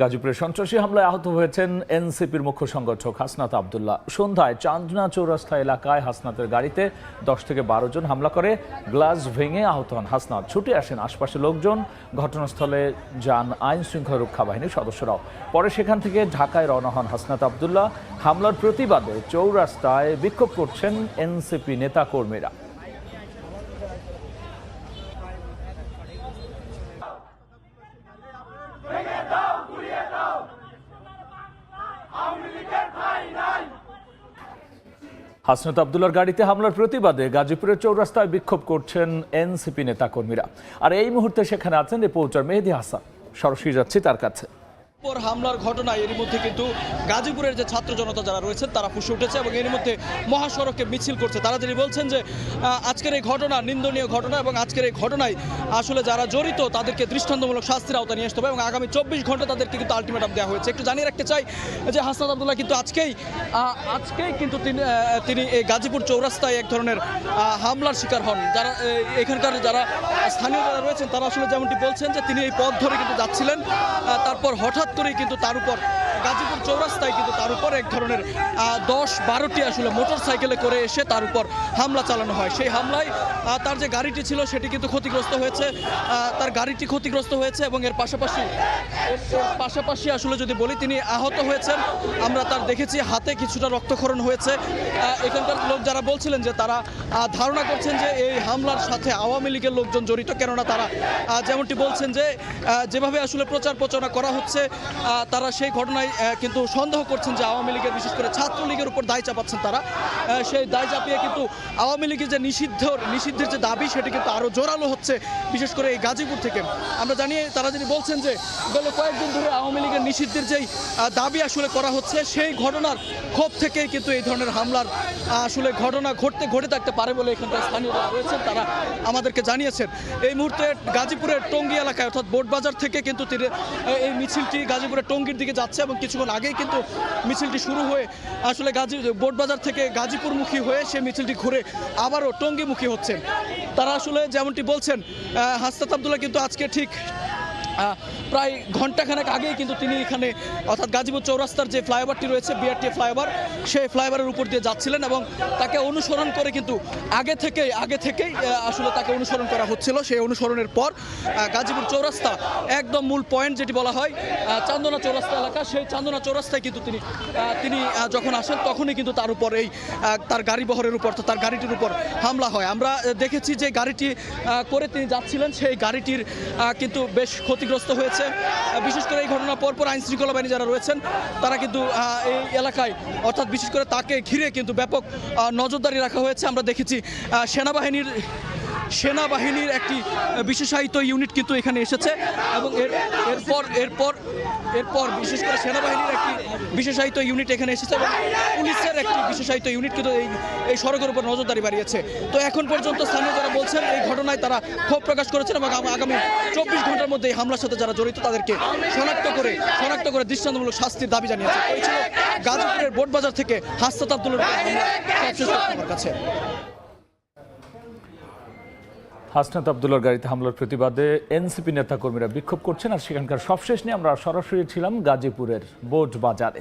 গাজীপুরে সন্ত্রাসী হামলায় আহত হয়েছেন এনসিপির মুখ্য সংগঠক হাসনাত আব্দুল্লাহ। সন্ধ্যায় চান্দনা চৌরাস্তা এলাকায় হাসনাতের গাড়িতে 10 থেকে 12 জন হামলা করে গ্লাস ভেঙে আহত হন হাসনাত। ছুটে আসেন আশপাশের লোকজন, ঘটনাস্থলে যান আইন শৃঙ্খলা রক্ষা বাহিনীর সদস্যরাও। পরে সেখান থেকে ঢাকায় রওনা হন হাসনাত আব্দুল্লাহ। হামলার প্রতিবাদে চৌরাস্তায় বিক্ষোভ করছেন এনসিপি নেতাকর্মীরা। হাসনাত আব্দুল্লাহর গাড়িতে হামলার প্রতিবাদে গাজীপুরের চৌরাস্তায় বিক্ষোভ করছেন এনসিপি নেতাকর্মীরা। আর এই মুহূর্তে সেখানে আছেন রিপোর্টার মেহেদী হাসান। সরাসরি যাচ্ছি তার কাছে। হামলার ঘটনা এর মধ্যে কিন্তু গাজীপুরের যে ছাত্র জনতা যারা রয়েছেন তারা ফুসে উঠেছে এবং এর মধ্যে মহাসড়কে মিছিল করছে। তারা যিনি বলছেন যে আজকের এই ঘটনা নিন্দনীয় ঘটনা এবং আজকের এই ঘটনায় আসলে যারা জড়িত তাদেরকে দৃষ্টান্তমূলক শাস্তির আওতায় নিয়ে আসতে হবে এবং আগামী 24 ঘন্টা তাদেরকে কিন্তু আলটিমেটাম দেওয়া হয়েছে। একটু জানিয়ে রাখতে চাই যে হাসনাত আব্দুল্লাহ কিন্তু আজকেই কিন্তু তিনি এই গাজীপুর চৌরাস্তায় এক ধরনের হামলার শিকার হন। যারা এখানকার যারা স্থানীয় যারা রয়েছেন তারা আসলে যেমনটি বলছেন যে তিনি এই পথ ধরে কিন্তু যাচ্ছিলেন, তারপর হঠাৎ করেই কিন্তু তার উপর গাজীপুর চৌরাস্তায় কিন্তু তার উপর এক ধরনের 10-12টি আসলে মোটর সাইকেলে করে এসে তার উপর হামলা চালানো হয়। সেই হামলায় তার যে গাড়িটি ছিল সেটি কিন্তু ক্ষতিগ্রস্ত হয়েছে, তার গাড়িটি ক্ষতিগ্রস্ত হয়েছে এবং এর পাশাপাশি আসলে যদি বলি তিনি আহত হয়েছেন। আমরা তার দেখেছি হাতে কিছুটা রক্তক্ষরণ হয়েছে। এখানকার লোক যারা বলছিলেন যে তারা ধারণা করছেন যে এই হামলার সাথে আওয়ামী লীগের লোকজন জড়িত, কেননা তারা যেমনটি বলছেন যে যেভাবে আসলে প্রচার প্রচারণা করা হচ্ছে তারা সেই ঘটনায় কিন্তু সন্দেহ করছেন যে আওয়ামী লীগের বিশেষ করে ছাত্রলীগের উপর দায় চাপাচ্ছেন তারা। সেই দায় চাপিয়ে কিন্তু আওয়ামী লীগের যে নিষিদ্ধের যে দাবি সেটি কিন্তু আরও জোরালো হচ্ছে, বিশেষ করে এই গাজীপুর থেকে। আমরা জানি তারা যিনি বলছেন যে গত কয়েকদিন ধরে আওয়ামী লীগের নিষিদ্ধের যেই দাবি আসলে করা হচ্ছে সেই ঘটনার ক্ষোভ থেকেই কিন্তু এই ধরনের হামলার আসলে ঘটনা ঘটে থাকতে পারে বলে এখানকার স্থানীয় যারা রয়েছেন তারা আমাদেরকে জানিয়েছেন। এই মুহূর্তে গাজীপুরের টঙ্গী এলাকায় অর্থাৎ বোটবাজার থেকে কিন্তু এই মিছিলটি গাজীপুরের টঙ্গীর দিকে যাচ্ছে এবং কিছুক্ষণ আগেই কিন্তু মিছিলটি শুরু হয়ে আসলে বোটবাজার থেকে গাজীপুরমুখী হয়ে সে মিছিলটি ঘুরে আবারও টঙ্গীমুখী হচ্ছে। তারা আসলে যেমনটি বলছেন হাসনাত আব্দুল্লাহ কিন্তু আজকে ঠিক প্রায় ঘণ্টাখানেক আগেই কিন্তু তিনি এখানে অর্থাৎ গাজীপুর চৌরাস্তার যে ফ্লাইওভারটি রয়েছে বিআরটি ফ্লাইওভার, সেই ফ্লাইওভারের উপর দিয়ে যাচ্ছিলেন এবং তাকে অনুসরণ করে কিন্তু আগে থেকেই আসলে তাকে অনুসরণ করা হচ্ছিল। সেই অনুসরণের পর গাজীপুর চৌরাস্তা একদম মূল পয়েন্ট যেটি বলা হয় চান্দনা চৌরাস্তা এলাকা, সেই চান্দনা চৌরাস্তায় কিন্তু তিনি যখন আসেন তখনই কিন্তু তার উপর তার গাড়ি বহরের উপর তার গাড়িটির উপর হামলা হয়। আমরা দেখেছি যে গাড়িটি করে তিনি যাচ্ছিলেন সেই গাড়িটির কিন্তু বেশ ক্ষতিগ্রস্ত হয়েছে। বিশেষ করে এই ঘটনার পরপর আইন শৃঙ্খলা বাহিনী যারা রয়েছেন তারা কিন্তু এই এলাকায় অর্থাৎ বিশেষ করে তাকে ঘিরে কিন্তু ব্যাপক নজরদারি রাখা হয়েছে। আমরা দেখেছি সেনাবাহিনীর একটি বিশেষায়িত ইউনিট কিন্তু এখানে এসেছে এবং এরপর বিশেষ করে সেনাবাহিনীর একটি বিশেষায়িত ইউনিট এখানে এসেছে এবং পুলিশের একটি বিশেষায়িত ইউনিট কিন্তু এই সড়কের উপর নজরদারি বাড়িয়েছে। তো এখন পর্যন্ত স্থানীয় যারা বলছেন এই ঘটনায় তারা ক্ষোভ প্রকাশ করেছেন এবং আগামী 24 ঘন্টার মধ্যে এই হামলার সাথে যারা জড়িত তাদেরকে শনাক্ত করে দৃষ্টান্তমূলক শাস্তির দাবি জানিয়েছে। এই ছিল গাজীপুরের বোটবাজার থেকে হাসনাত আব্দুল্লাহর কাছে। হাসনাত আব্দুল্লাহর গাড়িতে হামলার প্রতিবাদে এনসিপি নেতাকর্মীরা বিক্ষোভ করছেন। আর সেখানকার সবশেষ নিয়ে আমরা সরাসরি ছিলাম গাজীপুরের বোট বাজারে।